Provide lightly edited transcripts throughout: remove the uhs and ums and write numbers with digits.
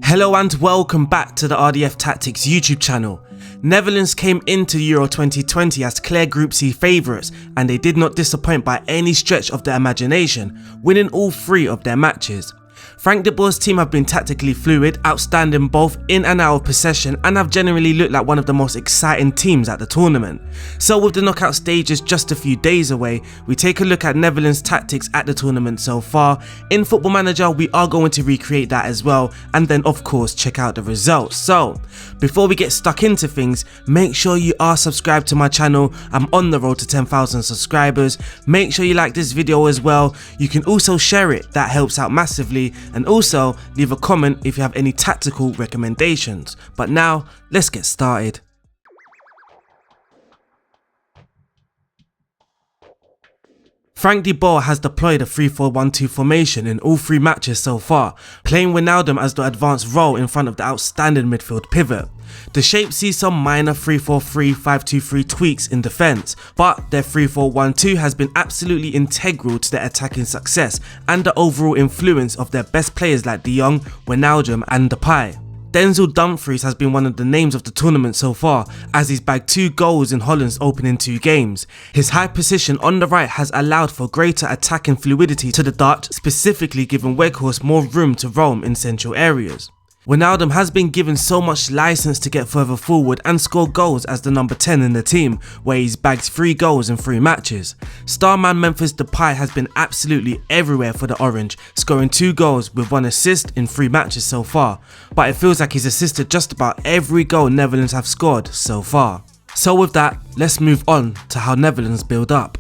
Hello and welcome back to the RDF Tactics YouTube channel. Netherlands came into Euro 2020 as clear Group C favourites, and they did not disappoint by any stretch of their imagination, winning all 3 of their matches. Frank de Boer's team have been tactically fluid, outstanding both in and out of possession, and have generally looked like one of the most exciting teams at the tournament. So with the knockout stages just a few days away, we take a look at Netherlands' tactics at the tournament so far. In Football Manager, we are going to recreate that as well, and then of course check out the results. So before we get stuck into things, make sure you are subscribed to my channel. I'm on the road to 10,000 subscribers. Make sure you like this video as well. You can also share it, that helps out massively. And also leave a comment if you have any tactical recommendations. But now, let's get started. Frank de Boer has deployed a 3-4-1-2 formation in all 3 matches so far, playing Wijnaldum as the advanced role in front of the outstanding midfield pivot. The shape sees some minor 3-4-3, 5-2-3 tweaks in defence, but their 3-4-1-2 has been absolutely integral to their attacking success and the overall influence of their best players like De Jong, Wijnaldum and Depay. Denzel Dumfries has been one of the names of the tournament so far, as he's bagged 2 goals in Holland's opening 2 games. His high position on the right has allowed for greater attacking fluidity to the Dutch, specifically giving Weghorst more room to roam in central areas. Wijnaldum has been given so much license to get further forward and score goals as the number 10 in the team, where he's bagged 3 goals in 3 matches. Starman Memphis Depay has been absolutely everywhere for the Orange, scoring 2 goals with 1 assist in 3 matches so far, but it feels like he's assisted just about every goal Netherlands have scored so far. So with that, let's move on to how Netherlands build up.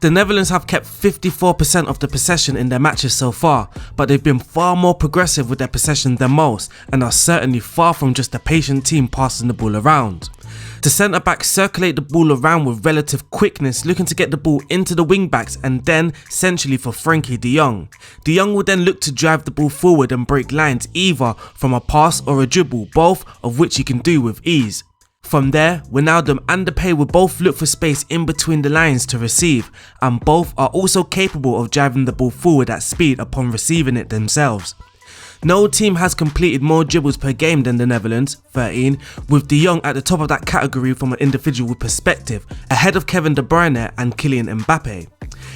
The Netherlands have kept 54% of the possession in their matches so far, but they've been far more progressive with their possession than most and are certainly far from just a patient team passing the ball around. The centre backs circulate the ball around with relative quickness, looking to get the ball into the wing backs and then centrally for Frenkie de Jong. De Jong will then look to drive the ball forward and break lines either from a pass or a dribble, both of which he can do with ease. From there, Wijnaldum and Depay will both look for space in between the lines to receive, and both are also capable of driving the ball forward at speed upon receiving it themselves. No team has completed more dribbles per game than the Netherlands, 13, with De Jong at the top of that category from an individual perspective, ahead of Kevin De Bruyne and Kylian Mbappe.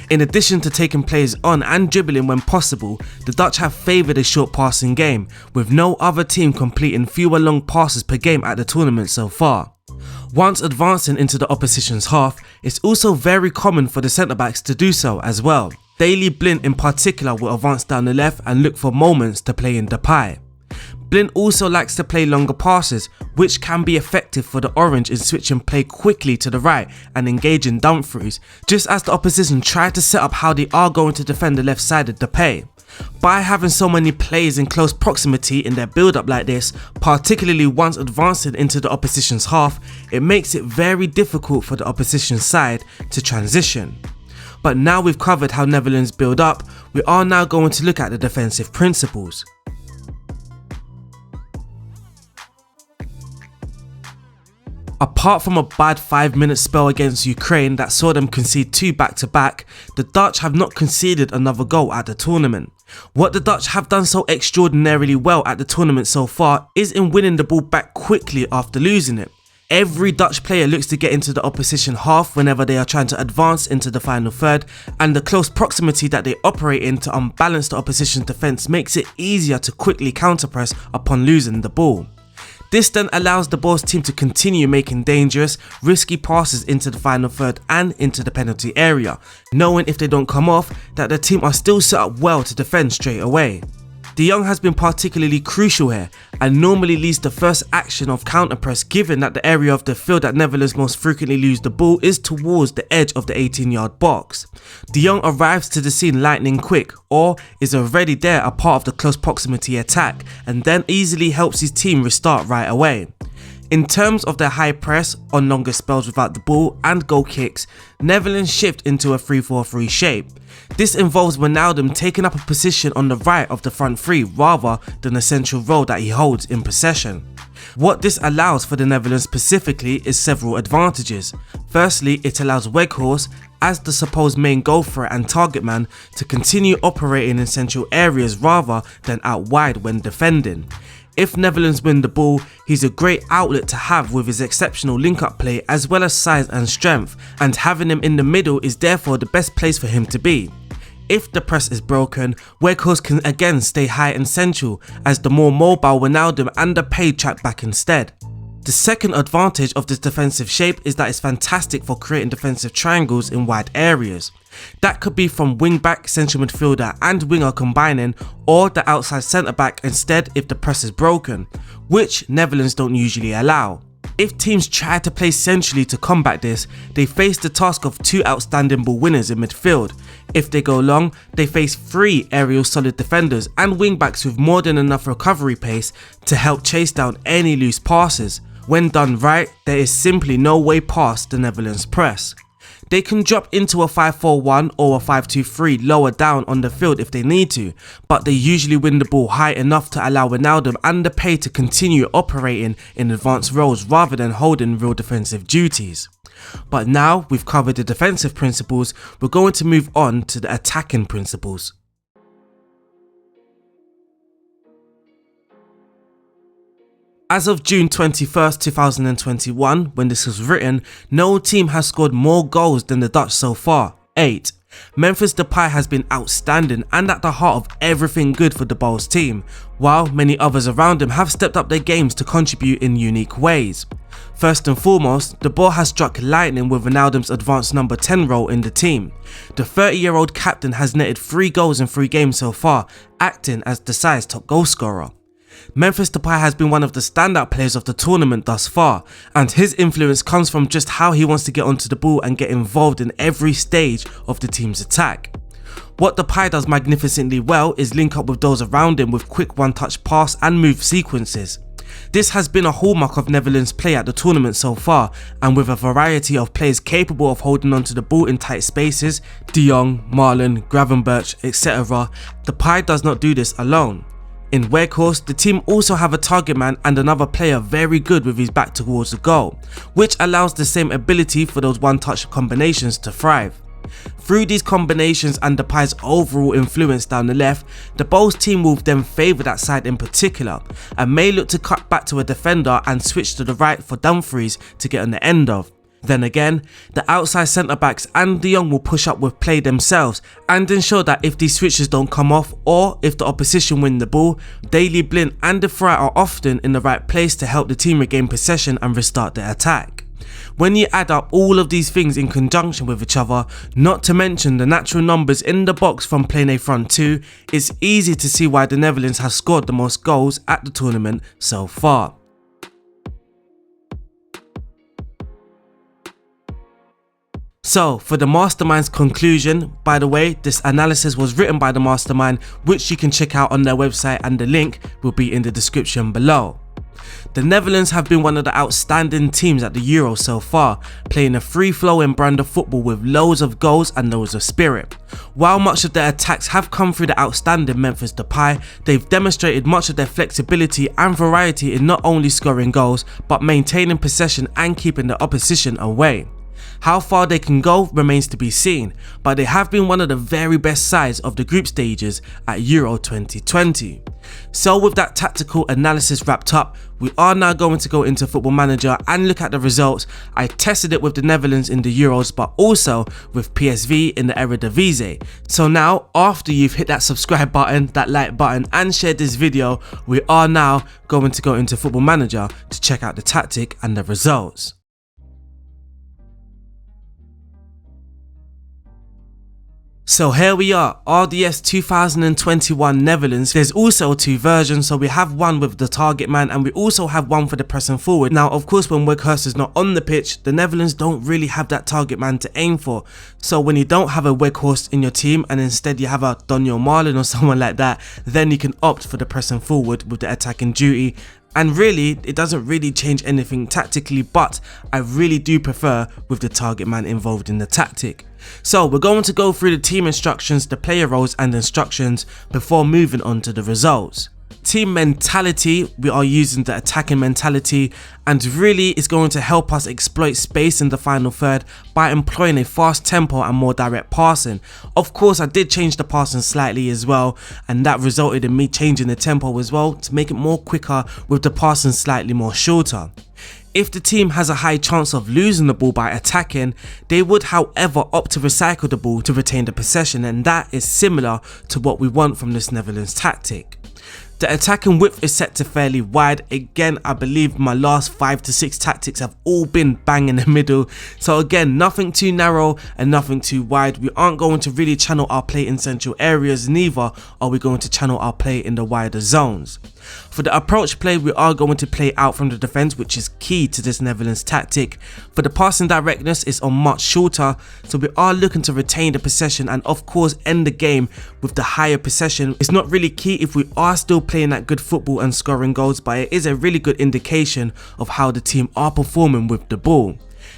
In addition to taking players on and dribbling when possible, the Dutch have favoured a short passing game, with no other team completing fewer long passes per game at the tournament so far. Once advancing into the opposition's half, it's also very common for the centre-backs to do so as well. Daley Blind in particular will advance down the left and look for moments to play in Depay. Blind also likes to play longer passes, which can be effective for the Orange in switching play quickly to the right and engaging Dumfries, just as the opposition try to set up how they are going to defend the left-sided Depay. By having so many players in close proximity in their build-up like this, particularly once advancing into the opposition's half, it makes it very difficult for the opposition side to transition. But now we've covered how Netherlands build up, we are now going to look at the defensive principles. Apart from a bad 5-minute spell against Ukraine that saw them concede 2 back-to-back, the Dutch have not conceded another goal at the tournament. What the Dutch have done so extraordinarily well at the tournament so far is in winning the ball back quickly after losing it. Every Dutch player looks to get into the opposition half whenever they are trying to advance into the final third, and the close proximity that they operate in to unbalance the opposition's defence makes it easier to quickly counterpress upon losing the ball. This then allows the Boer's team to continue making dangerous, risky passes into the final third and into the penalty area, knowing if they don't come off that the team are still set up well to defend straight away. De Jong has been particularly crucial here and normally leads the first action of counter-press, given that the area of the field that Netherlands most frequently lose the ball is towards the edge of the 18-yard box. De Jong arrives to the scene lightning quick, or is already there a part of the close proximity attack, and then easily helps his team restart right away. In terms of their high press on longer spells without the ball and goal kicks, Netherlands shift into a 3-4-3 shape. This involves Wijnaldum taking up a position on the right of the front three rather than the central role that he holds in possession. What this allows for the Netherlands specifically is several advantages. Firstly, it allows Weghorst as the supposed main goal threat and target man to continue operating in central areas rather than out wide when defending. If Netherlands win the ball, he's a great outlet to have with his exceptional link-up play as well as size and strength, and having him in the middle is therefore the best place for him to be. If the press is broken, Weghorst can again stay high and central as the more mobile Wijnaldum and Depay track back instead. The second advantage of this defensive shape is that it's fantastic for creating defensive triangles in wide areas. That could be from wing back, central midfielder and winger combining, or the outside centre back instead if the press is broken, which Netherlands don't usually allow. If teams try to play centrally to combat this, they face the task of 2 outstanding ball winners in midfield. If they go long, they face 3 aerial solid defenders and wing backs with more than enough recovery pace to help chase down any loose passes. When done right, there is simply no way past the Netherlands press. They can drop into a 5-4-1 or a 5-2-3 lower down on the field if they need to, but they usually win the ball high enough to allow Wijnaldum and Depay to continue operating in advanced roles rather than holding real defensive duties. But now we've covered the defensive principles, we're going to move on to the attacking principles. As of June 21st, 2021, when this was written, no team has scored more goals than the Dutch so far, 8. Memphis Depay has been outstanding and at the heart of everything good for the Bulls team, while many others around him have stepped up their games to contribute in unique ways. First and foremost, the ball has struck lightning with Wijnaldum's advanced number 10 role in the team. The 30-year-old captain has netted 3 goals in 3 games so far, acting as the side's top goal scorer. Memphis Depay has been one of the standout players of the tournament thus far, and his influence comes from just how he wants to get onto the ball and get involved in every stage of the team's attack. What Depay does magnificently well is link up with those around him with quick one-touch pass and move sequences. This has been a hallmark of Netherlands' play at the tournament so far, and with a variety of players capable of holding onto the ball in tight spaces, De Jong, Marlon, Gravenberch, etc., Depay does not do this alone. In Weghorst, the team also have a target man and another player very good with his back towards the goal, which allows the same ability for those one-touch combinations to thrive. Through these combinations and Depay's overall influence down the left, the Bulls team will then favour that side in particular, and may look to cut back to a defender and switch to the right for Dumfries to get on the end of. Then again, the outside centre backs and De Jong will push up with play themselves and ensure that if these switches don't come off or if the opposition win the ball, Daley Blind and De Vrij are often in the right place to help the team regain possession and restart their attack. When you add up all of these things in conjunction with each other, not to mention the natural numbers in the box from playing a front 2, it's easy to see why the Netherlands have scored the most goals at the tournament so far. So, for the mastermind's conclusion, by the way, this analysis was written by the mastermind, which you can check out on their website, and the link will be in the description below. The Netherlands have been one of the outstanding teams at the Euro so far, playing a free-flowing brand of football with loads of goals and loads of spirit. While much of their attacks have come through the outstanding Memphis Depay, they've demonstrated much of their flexibility and variety in not only scoring goals, but maintaining possession and keeping the opposition away. How far they can go remains to be seen, but they have been one of the very best sides of the group stages at Euro 2020. So with that tactical analysis wrapped up, we are now going to go into Football Manager and look at the results. I tested it with the Netherlands in the Euros, but also with PSV in the Eredivisie. So now, after you've hit that subscribe button, that like button and shared this video, we are now going to go into Football Manager to check out the tactic and the results. So here we are, RDS 2021 Netherlands. There's also 2 versions, so we have one with the target man and we also have one for the pressing forward. Now of course when Weghorst is not on the pitch, the Netherlands don't really have that target man to aim for. So when you don't have a Weghorst in your team and instead you have a Donyell Marlon or someone like that, then you can opt for the pressing forward with the attacking duty. And really, it doesn't really change anything tactically, but I really do prefer with the target man involved in the tactic. So we're going to go through the team instructions, the player roles and instructions before moving on to the results. Team mentality, we are using the attacking mentality, and really it's going to help us exploit space in the final third by employing a fast tempo and more direct passing. Of course, I did change the passing slightly as well, and that resulted in me changing the tempo as well to make it more quicker with the passing slightly more shorter. If the team has a high chance of losing the ball by attacking, they would however opt to recycle the ball to retain the possession, and that is similar to what we want from this Netherlands tactic. The attacking width is set to fairly wide. Again, I believe my last 5 to 6 tactics have all been bang in the middle. So again, nothing too narrow and nothing too wide. We aren't going to really channel our play in central areas, neither are we going to channel our play in the wider zones. For the approach play, we are going to play out from the defence, which is key to this Netherlands tactic. For the passing directness is on much shorter, so we are looking to retain the possession and of course end the game with the higher possession. It's not really key if we are still playing that good football and scoring goals, but it is a really good indication of how the team are performing with the ball.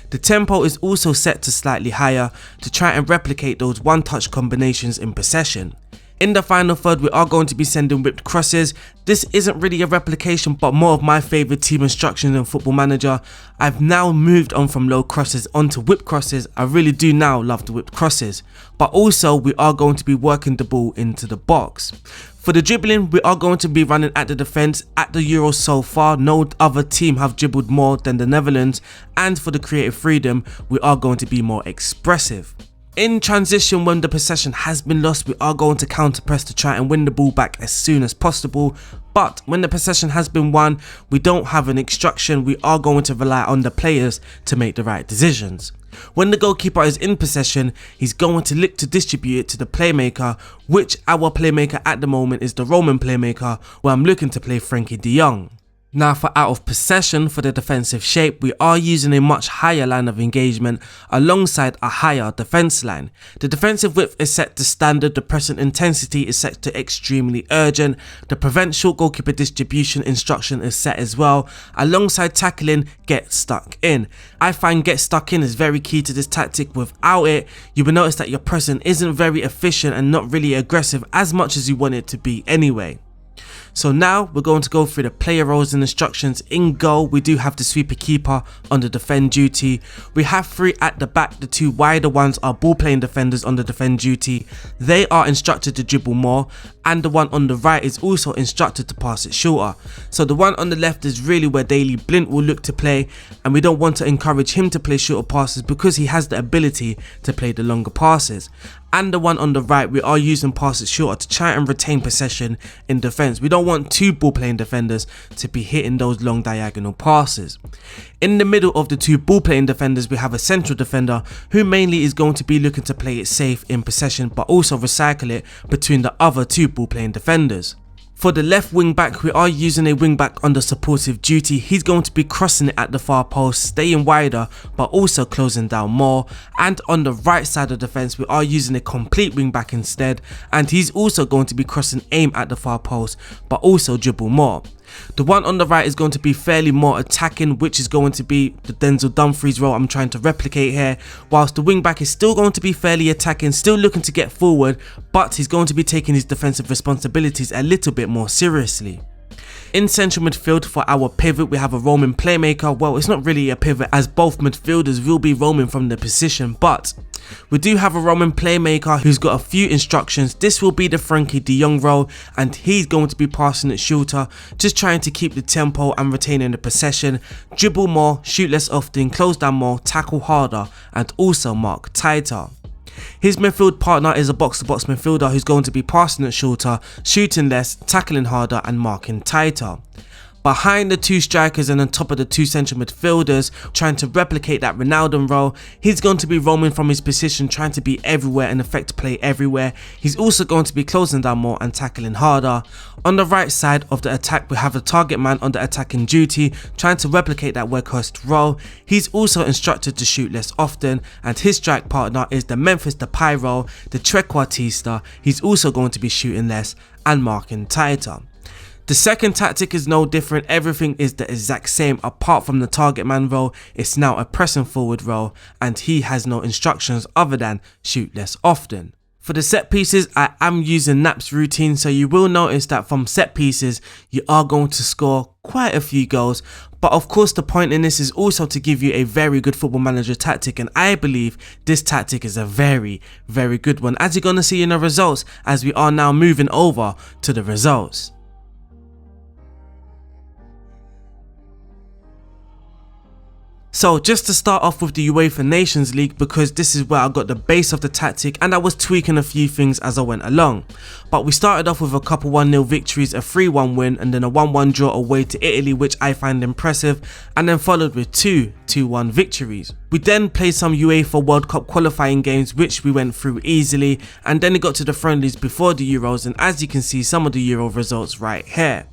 The tempo is also set to slightly higher to try and replicate those one-touch combinations in possession. In the final third, we are going to be sending whipped crosses. This isn't really a replication, but more of my favourite team instructions in Football Manager. I've now moved on from low crosses onto whipped crosses. I really do now love the whipped crosses. But also, we are going to be working the ball into the box. For the dribbling, we are going to be running at the defence. At the Euros so far, no other team have dribbled more than the Netherlands. And for the creative freedom, we are going to be more expressive. In transition, when the possession has been lost, we are going to counter press to try and win the ball back as soon as possible. But when the possession has been won, we don't have an instruction. We are going to rely on the players to make the right decisions. When the goalkeeper is in possession, he's going to look to distribute it to the playmaker, which our playmaker at the moment is the Roman playmaker, where I'm looking to play Frankie de Jong. Now for out of possession, for the defensive shape, we are using a much higher line of engagement alongside a higher defense line. The defensive width is set to standard, the pressing intensity is set to extremely urgent, the prevent short goalkeeper distribution instruction is set as well, alongside tackling get stuck in. I find get stuck in is very key to this tactic. Without it, you will notice that your pressing isn't very efficient and not really aggressive as much as you want it to be anyway. So now we're going to go through the player roles and instructions. In goal, we do have the sweeper keeper on the defend duty. We have 3 at the back. The 2 wider ones are ball playing defenders on the defend duty. They are instructed to dribble more, and the one on the right is also instructed to pass it shorter. So the one on the left is really where Daley Blind will look to play, and we don't want to encourage him to play shorter passes because he has the ability to play the longer passes. And the one on the right, we are using passes shorter to try and retain possession in defence. We don't want 2 ball playing defenders to be hitting those long diagonal passes. In the middle of the 2 ball playing defenders, we have a central defender who mainly is going to be looking to play it safe in possession, but also recycle it between the other 2 ball playing defenders. For the left wing back, we are using a wing back under supportive duty. He's going to be crossing it at the far post, staying wider but also closing down more. And on the right side of the defence, we are using a complete wing back instead, and he's also going to be crossing aim at the far post but also dribble more. The one on the right is going to be fairly more attacking, which is going to be the Denzel Dumfries role I'm trying to replicate here, whilst the wing back is still going to be fairly attacking, still looking to get forward, but he's going to be taking his defensive responsibilities a little bit more seriously. In central midfield, for our pivot, we have a roaming playmaker. Well, it's not really a pivot as both midfielders will be roaming from the position, but we do have a roaming playmaker who's got a few instructions. This will be the Frankie de Jong role, and he's going to be passing it shorter, just trying to keep the tempo and retaining the possession, dribble more, shoot less often, close down more, tackle harder, and also mark tighter. His midfield partner is a box-to-box midfielder who's going to be passing it shorter, shooting less, tackling harder and marking tighter. Behind the 2 strikers and on top of the 2 central midfielders, trying to replicate that Ronaldo role, he's going to be roaming from his position, trying to be everywhere and affect play everywhere. He's also going to be closing down more and tackling harder. On the right side of the attack, we have the target man on the attacking duty, trying to replicate that Weghorst role. He's also instructed to shoot less often, and his strike partner is the Memphis Depay role, the trequartista. He's also going to be shooting less and marking tighter. The second tactic is no different. Everything is the exact same apart from the target man role. It's now a pressing forward role, and he has no instructions other than shoot less often. For the set pieces, I am using Nap's routine, so you will notice that from set pieces, you are going to score quite a few goals. But of course, the point in this is also to give you a very good Football Manager tactic, and I believe this tactic is a very, very good one, as you're going to see in the results, as we are now moving over to the results. So just to start off with the UEFA Nations League, because this is where I got the base of the tactic and I was tweaking a few things as I went along. But we started off with a couple 1-0 victories, a 3-1 win and then a 1-1 draw away to Italy, which I find impressive, and then followed with 2-1 victories. We then played some UEFA World Cup qualifying games which we went through easily, and then it got to the friendlies before the Euros, and as you can see some of the Euro results right here.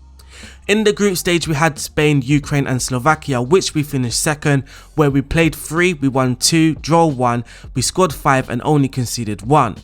In the group stage we had Spain, Ukraine and Slovakia, which we finished second, where we played 3, we won 2, draw 1, we scored 5 and only conceded 1.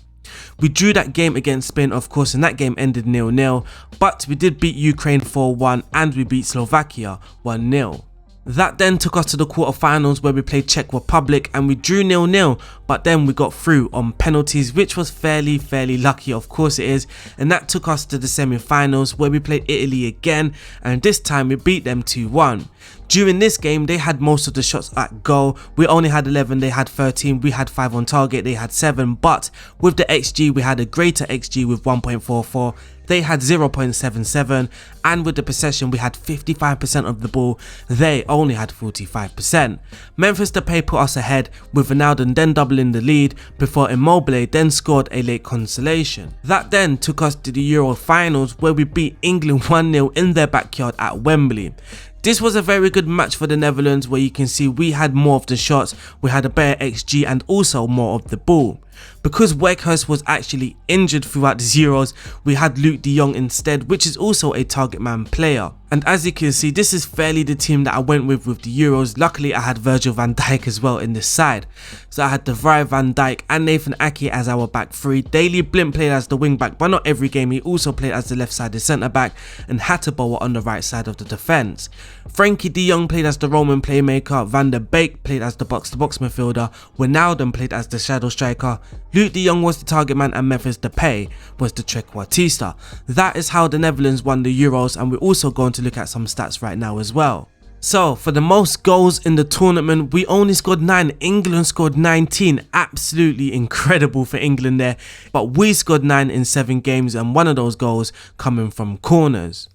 We drew that game against Spain of course, and that game ended 0-0, but we did beat Ukraine 4-1 and we beat Slovakia 1-0. That then took us to the quarterfinals where we played Czech Republic and we drew 0-0, but then we got through on penalties, which was fairly lucky, of course it is, and that took us to the semi-finals where we played Italy again, and this time we beat them 2-1. During this game they had most of the shots at goal, we only had 11, they had 13, we had 5 on target, they had 7, but with the XG we had a greater XG with 1.44, they had 0.77, and with the possession we had 55% of the ball, they only had 45%. Memphis Depay put us ahead, with Ronaldo then doubling the lead before Immobile then scored a late consolation. That then took us to the Euro finals where we beat England 1-0 in their backyard at Wembley. This was a very good match for the Netherlands, where you can see we had more of the shots, we had a better XG and also more of the ball. Because Weghorst was actually injured throughout the Euros, we had Luke de Jong instead, which is also a target man player. And as you can see, this is fairly the team that I went with the Euros. Luckily I had Virgil van Dijk as well in this side. So I had De Vrij, Van Dijk and Nathan Ake as our back three. Daley Blind played as the wing back, but not every game, he also played as the left sided centre back, and Hateboer on the right side of the defence. Frankie de Jong played as the Roman playmaker, Van der Beek played as the box-to-box midfielder, Wijnaldum played as the shadow striker, Luke de Jong was the target man and Memphis Depay was the trequartista. That is how the Netherlands won the Euros, and we're also going to look at some stats right now as well. So for the most goals in the tournament, we only scored 9, England scored 19, absolutely incredible for England there, but we scored 9 in 7 games, and one of those goals coming from corners.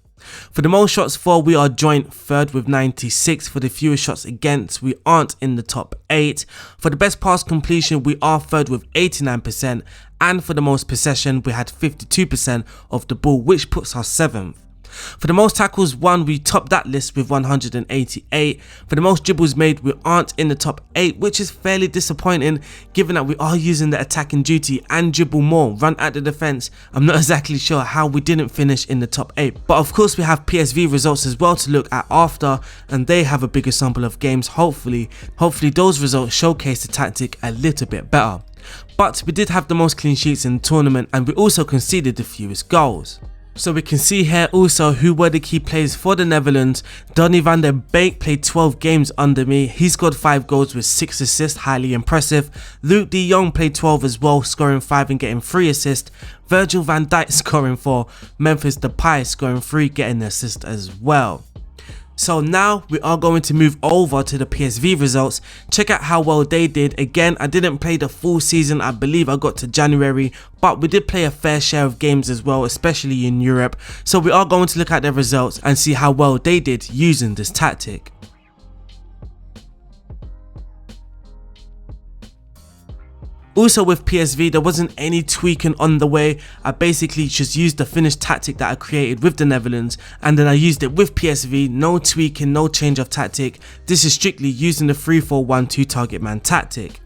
For the most shots for, we are joint third with 96. For the fewest shots against, we aren't in the top 8. For the best pass completion, we are third with 89%, and for the most possession, we had 52% of the ball, which puts us 7th. For the most tackles won, we topped that list with 188. For the most dribbles made, we aren't in the top 8, which is fairly disappointing given that we are using the attacking duty and dribble more, run at the defence. I'm not exactly sure how we didn't finish in the top 8. But of course we have PSV results as well to look at after, and they have a bigger sample of games. Hopefully those results showcase the tactic a little bit better. But we did have the most clean sheets in the tournament, and we also conceded the fewest goals. So we can see here also who were the key players for the Netherlands. Donny van der Beek played 12 games under me. He scored 5 goals with 6 assists, highly impressive. Luke de Jong played 12 as well, scoring 5 and getting 3 assists. Virgil van Dijk scoring 4. Memphis Depay scoring 3, getting an assist as well. So now we are going to move over to the PSV results. Check out how well they did. Again, I didn't play the full season, I believe I got to January, but we did play a fair share of games as well, especially in Europe. So we are going to look at their results and see how well they did using this tactic. Also with PSV, there wasn't any tweaking on the way. I basically just used the finished tactic that I created with the Netherlands, and then I used it with PSV. No tweaking, no change of tactic. This is strictly using the 3-4-1-2 target man tactic.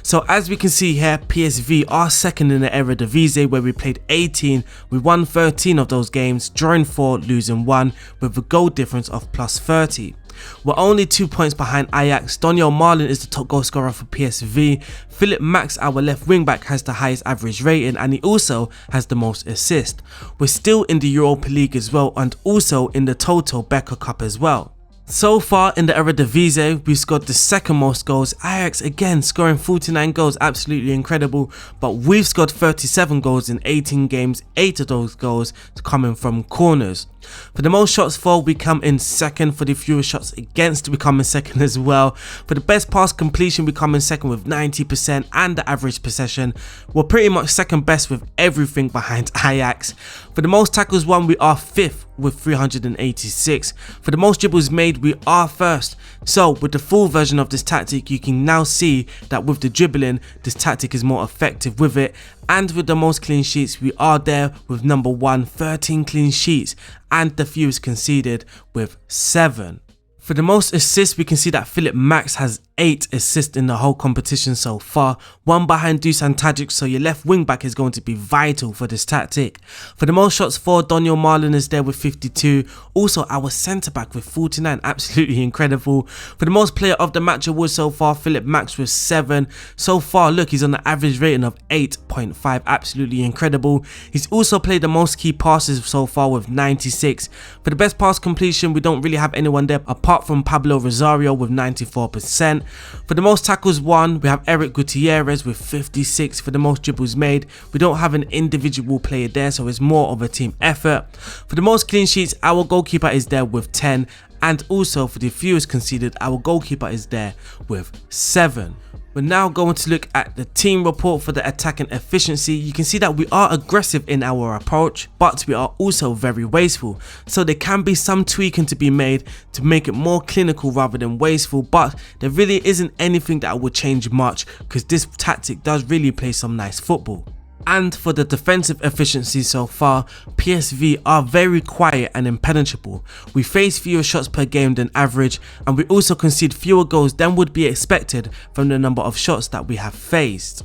So as we can see here, PSV are second in the Eredivisie, where we played 18, we won 13 of those games, drawing 4, losing 1, with a goal difference of plus 30. We're only 2 points behind Ajax. Daniel Marlin is the top goal scorer for PSV. Philip Max, our left wing back, has the highest average rating, and he also has the most assists. We're still in the Europa League as well, and also in the Toto Becker Cup as well. So far in the Eredivisie, we scored the second most goals. Ajax again scoring 49 goals, absolutely incredible. But we've scored 37 goals in 18 games, 8 of those goals coming from corners. For the most shots for, we come in second. For the fewest shots against, we come in second as well. For the best pass completion, we come in second with 90%, and the average possession, we're pretty much second best with everything behind Ajax. For the most tackles won, we are fifth with 386. For the most dribbles made, we are first. So with the full version of this tactic, you can now see that with the dribbling, this tactic is more effective with it. And with the most clean sheets, we are there with number 1, 13 clean sheets, and the fewest conceded with 7. For the most assists, we can see that Philip Max has 8 assists in the whole competition so far, 1 behind Dusan Tadic, so your left wing back is going to be vital for this tactic. For the most shots for, Daniel Marlin is there with 52, also our centre back with 49, absolutely incredible. For the most player of the match award so far, Philip Max with 7. So far, look, he's on an average rating of 8.5, absolutely incredible. He's also played the most key passes so far with 96. For the best pass completion, we don't really have anyone there apart from Pablo Rosario with 94%. For the most tackles won, we have Eric Gutierrez with 56. For the most dribbles made, we don't have an individual player there, so it's more of a team effort. For the most clean sheets, our goalkeeper is there with 10, and also for the fewest conceded, our goalkeeper is there with 7. We're now going to look at the team report for the attacking efficiency. You can see that we are aggressive in our approach, but we are also very wasteful. So there can be some tweaking to be made to make it more clinical rather than wasteful, but there really isn't anything that would change much because this tactic does really play some nice football. And for the defensive efficiency so far, PSV are very quiet and impenetrable. We face fewer shots per game than average, and we also concede fewer goals than would be expected from the number of shots that we have faced.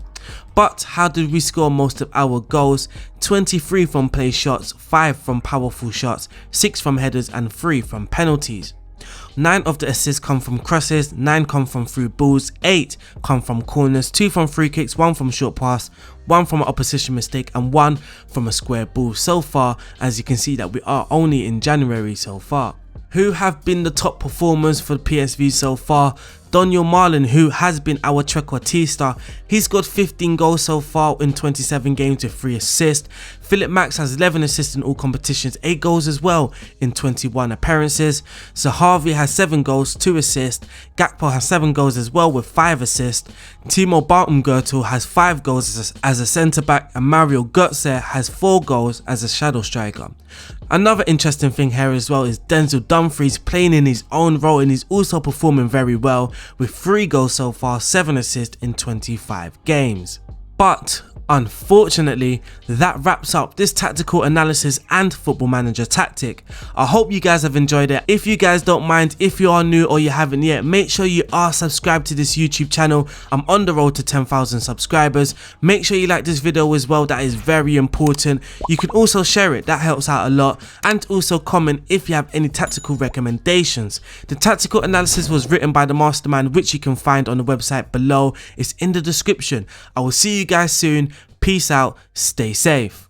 But how did we score most of our goals? 23 from play shots, 5 from powerful shots, 6 from headers and 3 from penalties. 9 of the assists come from crosses, 9 come from through balls, 8 come from corners, 2 from free kicks, 1 from short pass, 1 from an opposition mistake and 1 from a square ball. So far, as you can see that we are only in January so far. Who have been the top performers for PSV so far? Daniel Marlin, who has been our trequartista, he's got 15 goals so far in 27 games with 3 assists. Philip Max has 11 assists in all competitions, 8 goals as well in 21 appearances. Zahavi has 7 goals, 2 assists. Gakpo has 7 goals as well with 5 assists. Timo Baumgartel has 5 goals as a centre back, and Mario Götze has 4 goals as a shadow striker. Another interesting thing here as well is Denzel Dumfries playing in his own role, and he's also performing very well with 3 goals so far, 7 assists in 25 games. But unfortunately, that wraps up this tactical analysis and Football Manager tactic. I hope you guys have enjoyed it. If you guys don't mind, if you are new or you haven't yet, make sure you are subscribed to this YouTube channel. I'm on the road to 10,000 subscribers. Make sure you like this video as well, that is very important. You can also share it, that helps out a lot, and also comment if you have any tactical recommendations. The tactical analysis was written by the mastermind, which you can find on the website below. It's in the description. I will see you guys soon. Peace out, stay safe.